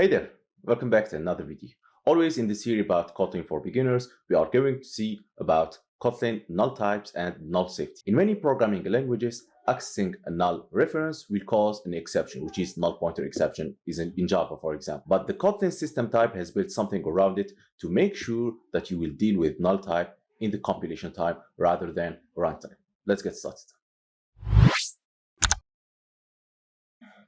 Hey there, welcome back to another video. Always in the series about Kotlin for beginners, we are going to see about Kotlin null types and null safety. In many programming languages, accessing a null reference will cause an exception, which is null pointer exception in Java, for example. But the Kotlin system type has built something around it to make sure that you will deal with null type in the compilation time rather than runtime. Let's get started.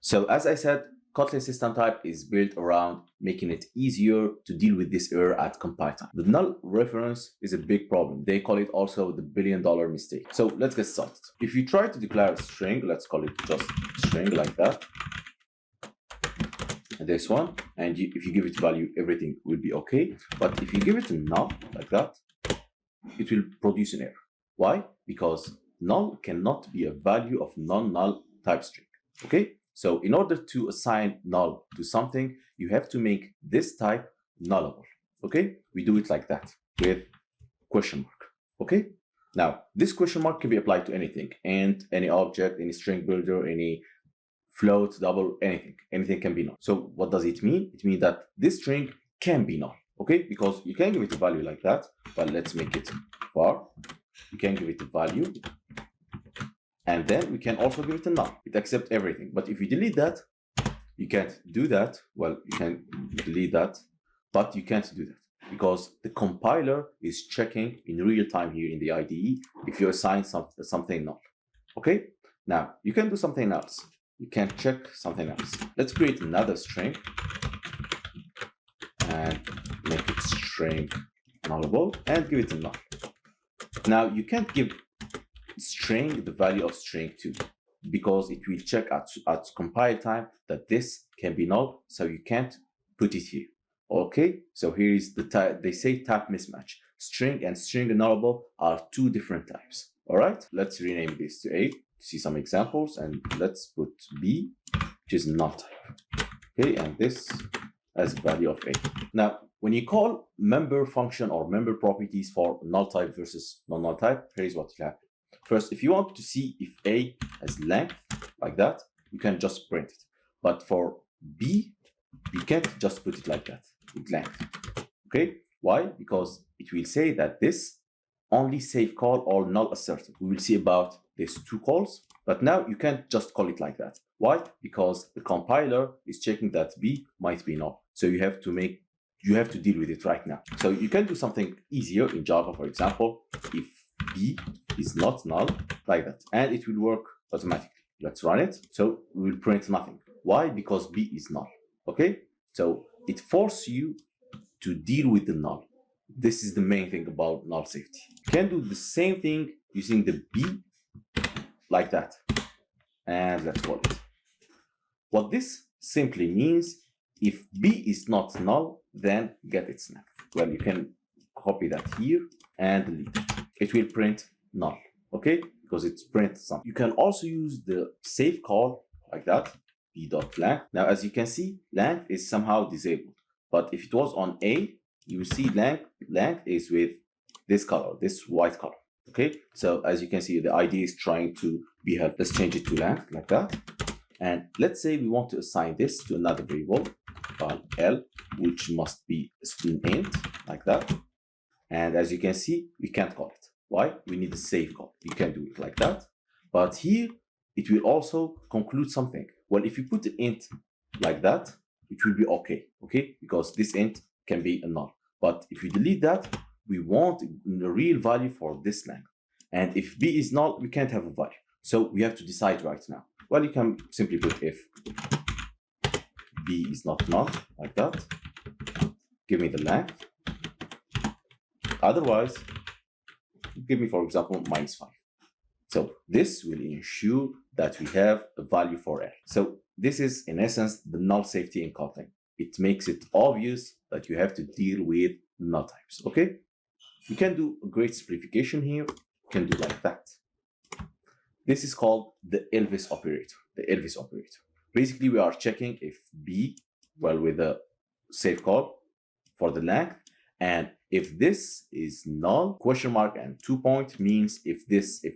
So as I said, Kotlin system type is built around making it easier to deal with this error at compile time. The null reference is a big problem. They call it also the billion-dollar mistake. So let's get started. If you try to declare a string, let's call it just string like that, and this one, and if you give it value, everything will be okay. But if you give it a null like that, it will produce an error. Why? Because null cannot be a value of non-null type string. Okay? So in order to assign null to something, you have to make this type nullable. Okay? We do it like that with question mark. Okay? Now, this question mark can be applied to anything, and any object, any string builder, any float, double, anything. Anything can be null. So what does it mean? It means that this string can be null. Okay? Because you can give it a value like that, but let's make it var. You can give it a value. And then we can also give it a null. It accepts everything. But if you delete that, you can't do that. Well, you can delete that, but you can't do that because the compiler is checking in real time here in the IDE if you assign something null. Okay? Now, you can do something else. You can check something else. Let's create another string and make it string nullable and give it a null. Now, you can't give string the value of string 2 because it will check at compile time that this can be null, so you can't put it here. Okay, so here is the type. They say type mismatch. String and string nullable are two different types. All right, let's rename this to A to see some examples, and let's put B, which is null type. Okay, and this as value of A. Now, when you call member function or member properties for null type versus non-null type, here's what will happen. First, if you want to see if A has length like that, you can just print it. But for B, you can't just put it like that with length. Okay? Why? Because it will say that this only safe call or null asserted. We will see about these two calls, but now you can't just call it like that. Why? Because the compiler is checking that B might be null. So you have to deal with it right now. So you can do something easier in Java, for example, if B is not null, like that, and it will work automatically. Let's run it. So we will print nothing. Why? Because B is null. Okay? So it forces you to deal with the null. This is the main thing about null safety. You can do the same thing using the B like that. And let's call it. What this simply means, if B is not null, then get its length. Well, you can copy that here and delete it. It will print null, okay? Because it's print something. You can also use the safe call like that, b.length. Now, as you can see, length is somehow disabled. But if it was on A, you see length is with this color, this white color, okay? So as you can see, the ID is trying to be helped. Let's change it to length like that. And let's say we want to assign this to another variable called L, which must be an int like that. And as you can see, we can't call it. Why? We need a safe call. You can do it like that. But here, it will also conclude something. Well, if you put the int like that, it will be okay, Because this int can be a null. But if you delete that, we want a real value for this length. And if B is null, we can't have a value. So we have to decide right now. Well, you can simply put if B is not null, like that. Give me the length. Otherwise, give me, for example, -5. So this will ensure that we have a value for L. So this is, in essence, the null safety in Kotlin. It makes it obvious that you have to deal with null types, okay? You can do a great simplification here. You can do like that. This is called the Elvis operator, Basically, we are checking if B, well, with a safe call for the length, and if this is null, question mark and 2 point means if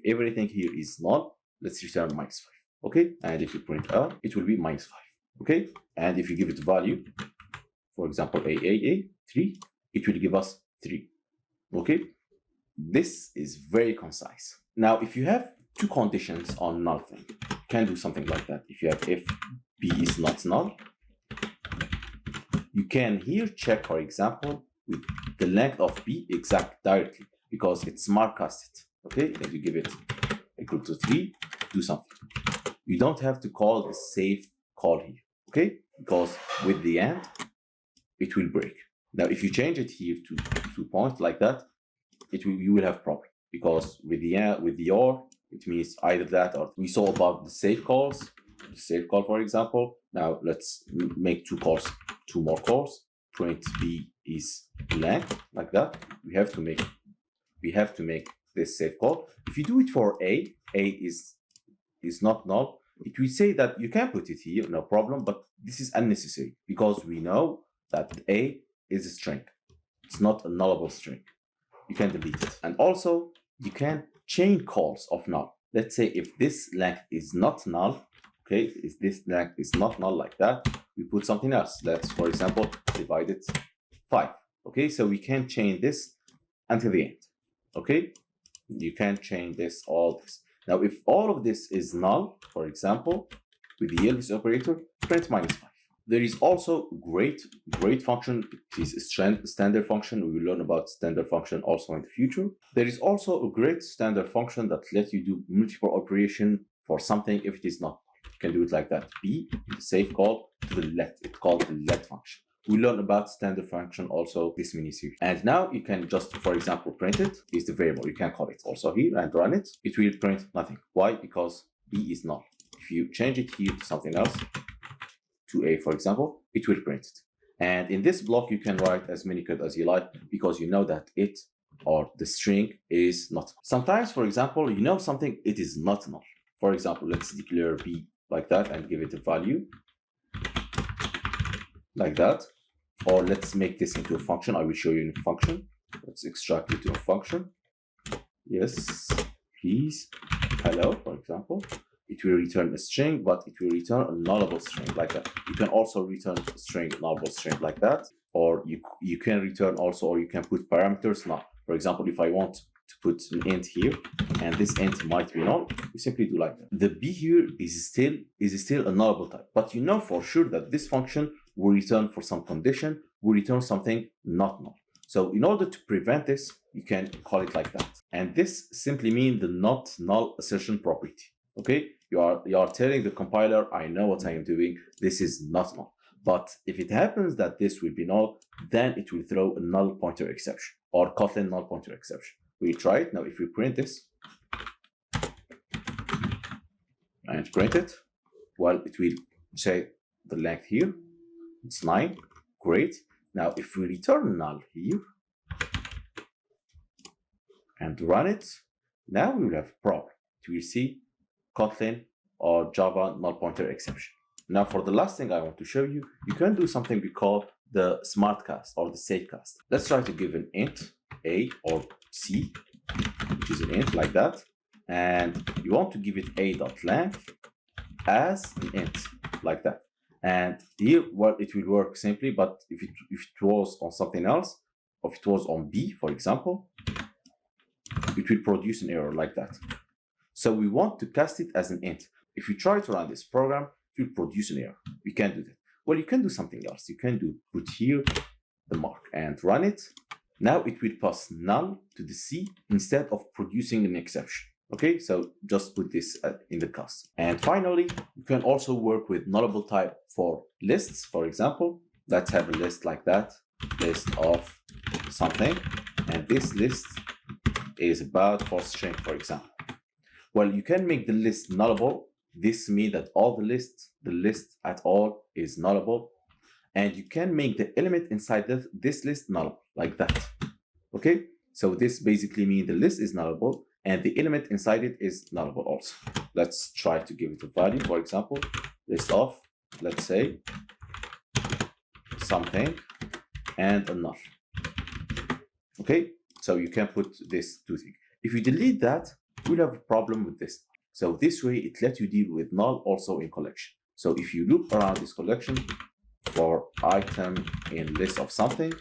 everything here is null, let's return -5. Okay, and if you print out, it will be -5. Okay, and if you give it value, for example, AAA 3, it will give us 3. Okay, this is very concise. Now, if you have two conditions on null thing, you can do something like that. If you have if B is not null, you can here check, for example, with the length of B exact directly, because it's smart casted. Okay, and you give it equal to 3, do something. You don't have to call the save call here, okay? Because with the end, it will break. Now, if you change it here to 2 points like that, you will have problem, because with the or, it means either that or we saw about the save calls, the save call, for example. Now let's make 2 calls, 2 more calls. Print B is length like that. We have to make this save call. If you do it for A is not null, it will say that you can put it here, no problem, but this is unnecessary because we know that A is a string. It's not a nullable string. You can delete it. And also, you can chain calls of null. Let's say if this length is not null, okay, if this length is not null like that, we put something else. Let's, for example, divide it 5. Okay, so we can chain this until the end. Okay, you can chain this, all this. Now, if all of this is null, for example, with the else operator, print -5. There is also great function. It is a standard function. We will learn about standard function also in the future. There is also a great standard function that lets you do multiple operation for something if it is not. You can do it like that. B, the save call to the let. It's called the let function. We learn about standard function also this mini series. And now you can just, for example, print it. Is the variable. You can call it also here and run it. It will print nothing. Why? Because B is null. If you change it here to something else, to A, for example, it will print it. And in this block, you can write as many code as you like because you know that it or the string is not. Sometimes, for example, you know something, it is not null. For example, let's declare B like that and give it a value like that. Or let's make this into a function. I will show you in a function. Let's extract it to a function. Yes, please. Hello, for example. It will return a string, but it will return a nullable string like that. You can also return a string, nullable string like that. Or you can return also, or you can put parameters null. For example, if I want to put an int here, and this int might be null, we simply do like that. The B here is still a nullable type, but you know for sure that this function will return for some condition, will return something not null. So in order to prevent this, you can call it like that. And this simply means the not null assertion property. Okay, you are telling the compiler, I know what I am doing. This is not null. But if it happens that this will be null, then it will throw a null pointer exception or Kotlin null pointer exception. We try it now. If we print this and print it, well, it will say the length here. It's 9. Great. Now, if we return null here and run it, now we will have a problem. It will see Kotlin or Java null pointer exception. Now, for the last thing I want to show you, you can do something we call the smart cast or the safe cast. Let's try to give an int A or C, which is an int like that, and you want to give it a.length as an int like that. And here, well, it will work simply, but if it was on something else, or if it was on B, for example, it will produce an error like that. So we want to cast it as an int. If you try to run this program, it will produce an error. We can't do that. Well, you can do something else. You can put here the mark and run it. Now it will pass null to the C instead of producing an exception. Okay, so just put this in the cast. And finally, you can also work with nullable type for lists. For example, let's have a list like that, list of something, and this list is about for string, for example. Well, you can make the list nullable. This means that all the list at all is nullable. And you can make the element inside this list null, like that. Okay, so this basically means the list is nullable and the element inside it is nullable also. Let's try to give it a value, for example, list of, let's say, something and a null. Okay, so you can put this two things. If you delete that, we'll have a problem with this. So this way, it lets you deal with null also in collection. So if you loop around this collection, for item in list of something.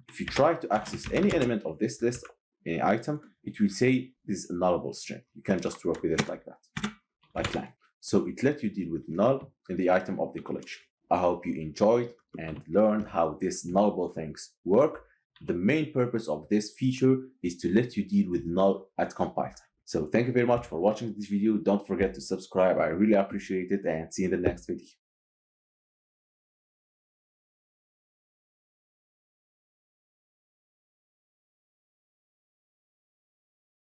If you try to access any element of this list, any item, it will say this is a nullable string. You can just work with it like that, like lang. So it lets you deal with null in the item of the collection. I hope you enjoyed and learned how these nullable things work. The main purpose of this feature is to let you deal with null at compile time. So thank you very much for watching this video. Don't forget to subscribe. I really appreciate it, and see you in the next video.